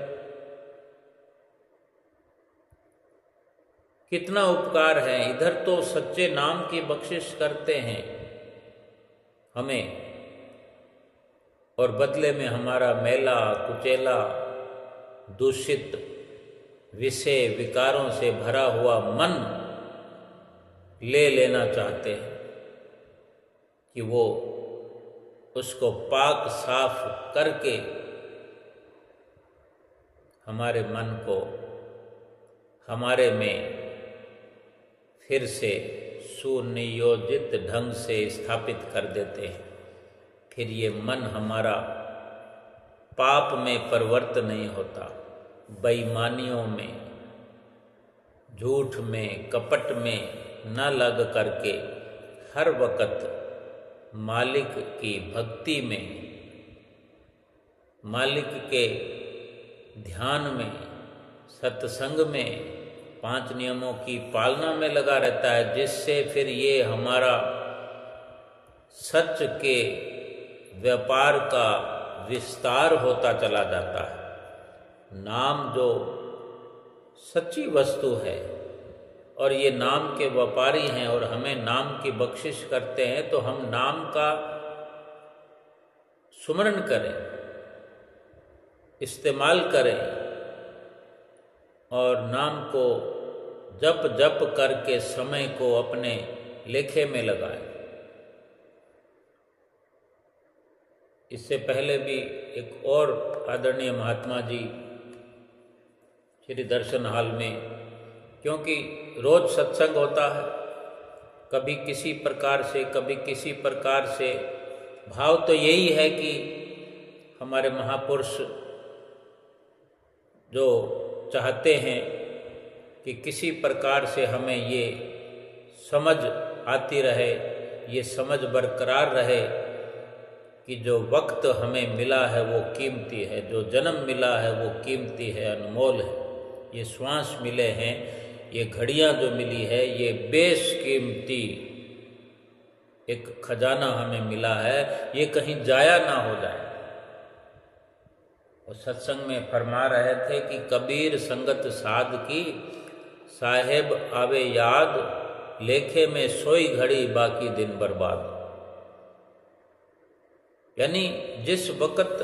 कितना उपकार है। इधर तो सच्चे नाम की बख्शिश करते हैं हमें और बदले में हमारा मैला कुचैला दूषित विषय विकारों से भरा हुआ मन ले लेना चाहते हैं कि वो उसको पाक साफ करके हमारे मन को हमारे में फिर से सुनियोजित ढंग से स्थापित कर देते हैं। फिर ये मन हमारा पाप में प्रवृत्त नहीं होता, बेईमानियों में, झूठ में, कपट में न लग करके हर वक्त मालिक की भक्ति में, मालिक के ध्यान में, सत्संग में, 5 नियमों की पालना में लगा रहता है, जिससे फिर ये हमारा सच के व्यापार का विस्तार होता चला जाता है। नाम जो सच्ची वस्तु है और ये नाम के व्यापारी हैं और हमें नाम की बख्शिश करते हैं, तो हम नाम का सुमरन करें, इस्तेमाल करें और नाम को जप जप करके समय को अपने लेखे में लगाएं। इससे पहले भी एक और आदरणीय महात्मा जी श्री दर्शन हाल में, क्योंकि रोज सत्संग होता है, कभी किसी प्रकार से कभी किसी प्रकार से, भाव तो यही है कि हमारे महापुरुष जो चाहते हैं कि किसी प्रकार से हमें ये समझ आती रहे, ये समझ बरकरार रहे कि जो वक्त हमें मिला है वो कीमती है, जो जन्म मिला है वो कीमती है, अनमोल है। ये श्वास मिले हैं, ये घड़ियां जो मिली है, ये बेशकीमती एक खजाना हमें मिला है, ये कहीं जाया ना हो जाए। और सत्संग में फरमा रहे थे कि कबीर संगत साध की, साहेब आवे याद, लेखे में सोई घड़ी बाकी दिन बर्बाद। यानी जिस वक्त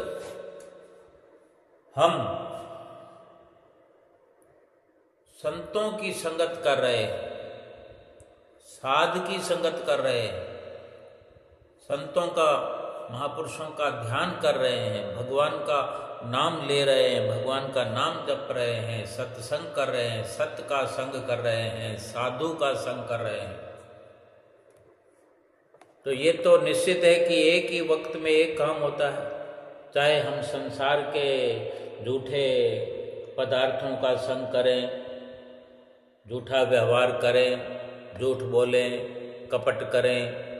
हम संतों की संगत कर रहे हैं, साध की संगत कर रहे हैं, संतों का, महापुरुषों का ध्यान कर रहे हैं, भगवान का नाम ले रहे हैं, भगवान का नाम जप रहे हैं, सत्संग कर रहे हैं, सत्य का संग कर रहे हैं, साधु का संग कर रहे हैं, तो ये तो निश्चित है कि एक ही वक्त में एक काम होता है। चाहे हम संसार के झूठे पदार्थों का संग करें, झूठा व्यवहार करें, झूठ बोलें, कपट करें,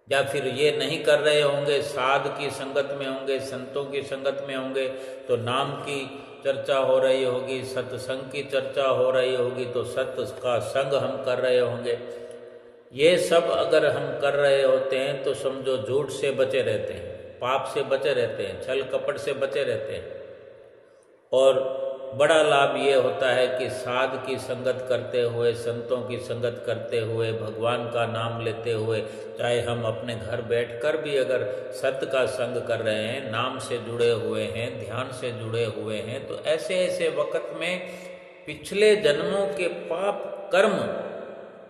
या फिर ये नहीं कर रहे होंगे, साध की संगत में होंगे, संतों की संगत में होंगे, तो नाम की चर्चा हो रही होगी, सत्संग की चर्चा हो रही होगी, तो सत्य का संग हम कर रहे होंगे। ये सब अगर हम कर रहे होते हैं तो समझो झूठ से बचे रहते हैं, पाप से बचे रहते हैं, छल कपट से बचे रहते हैं। और बड़ा लाभ ये होता है कि साध की संगत करते हुए, संतों की संगत करते हुए, भगवान का नाम लेते हुए, चाहे हम अपने घर बैठकर भी अगर सत्य का संग कर रहे हैं, नाम से जुड़े हुए हैं, ध्यान से जुड़े हुए हैं, तो ऐसे ऐसे वक्त में पिछले जन्मों के पाप कर्म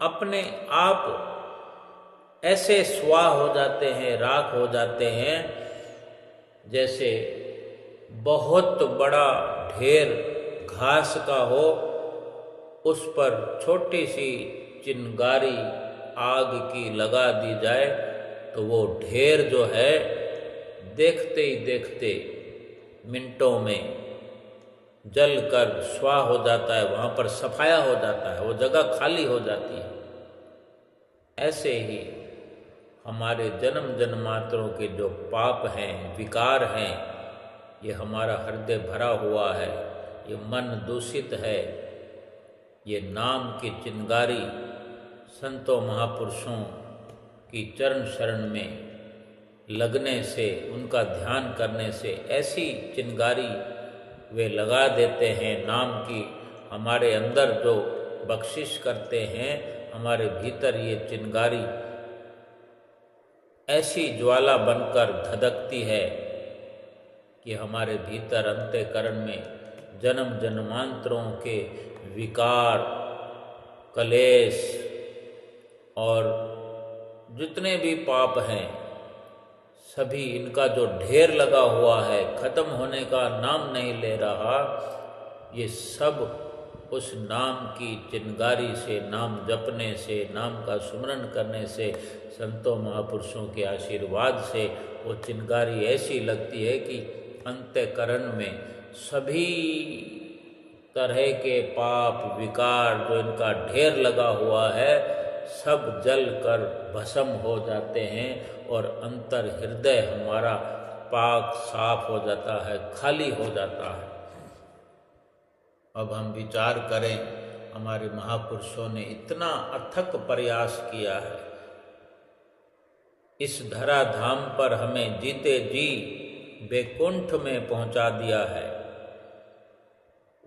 अपने आप ऐसे स्वाह हो जाते हैं, राख हो जाते हैं, जैसे बहुत बड़ा ढेर घास का हो, उस पर छोटी सी चिंगारी आग की लगा दी जाए तो वो ढेर जो है देखते ही देखते मिनटों में जल कर स्वाह हो जाता है, वहाँ पर सफाया हो जाता है, वो जगह खाली हो जाती है। ऐसे ही हमारे जन्म जन्मांतरों के जो पाप हैं, विकार हैं, ये हमारा हृदय भरा हुआ है, ये मन दूषित है, ये नाम की चिंगारी संतों महापुरुषों की चरण शरण में लगने से, उनका ध्यान करने से ऐसी चिंगारी वे लगा देते हैं नाम की, हमारे अंदर जो बख्शिश करते हैं, हमारे भीतर ये चिंगारी ऐसी ज्वाला बनकर धधकती है कि हमारे भीतर अंतःकरण में जन्म जन्मांतरों के विकार, कलेश और जितने भी पाप हैं, सभी इनका जो ढेर लगा हुआ है, खत्म होने का नाम नहीं ले रहा, ये सब उस नाम की चिंगारी से, नाम जपने से, नाम का सुमरन करने से, संतों महापुरुषों के आशीर्वाद से वो चिंगारी ऐसी लगती है कि अंतःकरण में सभी तरह के पाप विकार जो इनका ढेर लगा हुआ है सब जल कर भस्म हो जाते हैं और अंतर हृदय हमारा पाक साफ हो जाता है, खाली हो जाता है। अब हम विचार करें, हमारे महापुरुषों ने इतना अथक प्रयास किया है, इस धराधाम पर हमें जीते जी वैकुंठ में पहुंचा दिया है।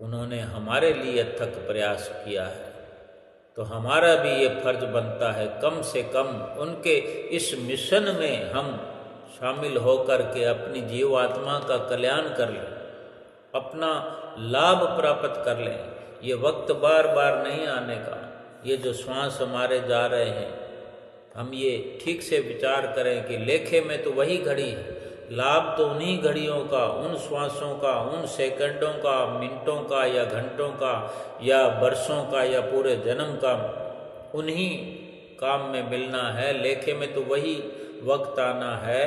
उन्होंने हमारे लिए अथक प्रयास किया है, तो हमारा भी ये फर्ज बनता है कम से कम उनके इस मिशन में हम शामिल होकर के अपनी जीवात्मा का कल्याण कर लें, अपना लाभ प्राप्त कर लें। ये वक्त बार बार नहीं आने का। ये जो श्वास हमारे जा रहे हैं, हम ये ठीक से विचार करें कि लेखे में तो वही घड़ी है, लाभ तो उन्हीं घड़ियों का, उन श्वासों का, उन सेकंडों का, मिनटों का या घंटों का या वर्षों का या पूरे जन्म का, उन्हीं काम में मिलना है। लेखे में तो वही वक्त आना है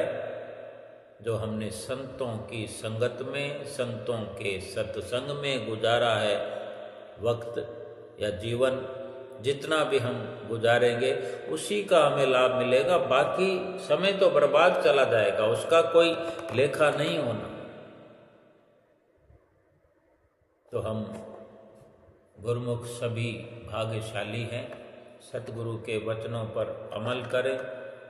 जो हमने संतों की संगत में, संतों के सत्संग में गुजारा है। वक्त या जीवन जितना भी हम गुजारेंगे उसी का हमें लाभ मिलेगा, बाकी समय तो बर्बाद चला जाएगा, उसका कोई लेखा नहीं होना। तो हम गुरुमुख सभी भाग्यशाली हैं, सतगुरु के वचनों पर अमल करें,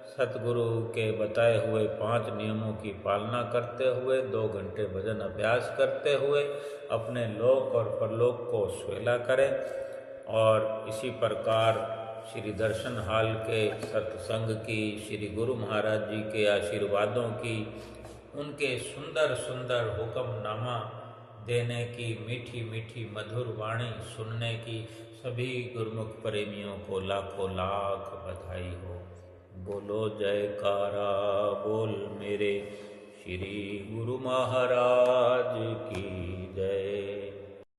सतगुरु के बताए हुए 5 नियमों की पालना करते हुए 2 घंटे भजन अभ्यास करते हुए अपने लोक और परलोक को सुहेला करें। और इसी प्रकार श्री दर्शन हाल के सत्संग की, श्री गुरु महाराज जी के आशीर्वादों की, उनके सुंदर सुंदर हुक्मनामा देने की, मीठी मीठी मधुर वाणी सुनने की सभी गुरुमुख प्रेमियों को लाखों लाख बधाई हो। बोलो जयकारा बोल मेरे श्री गुरु महाराज की जय।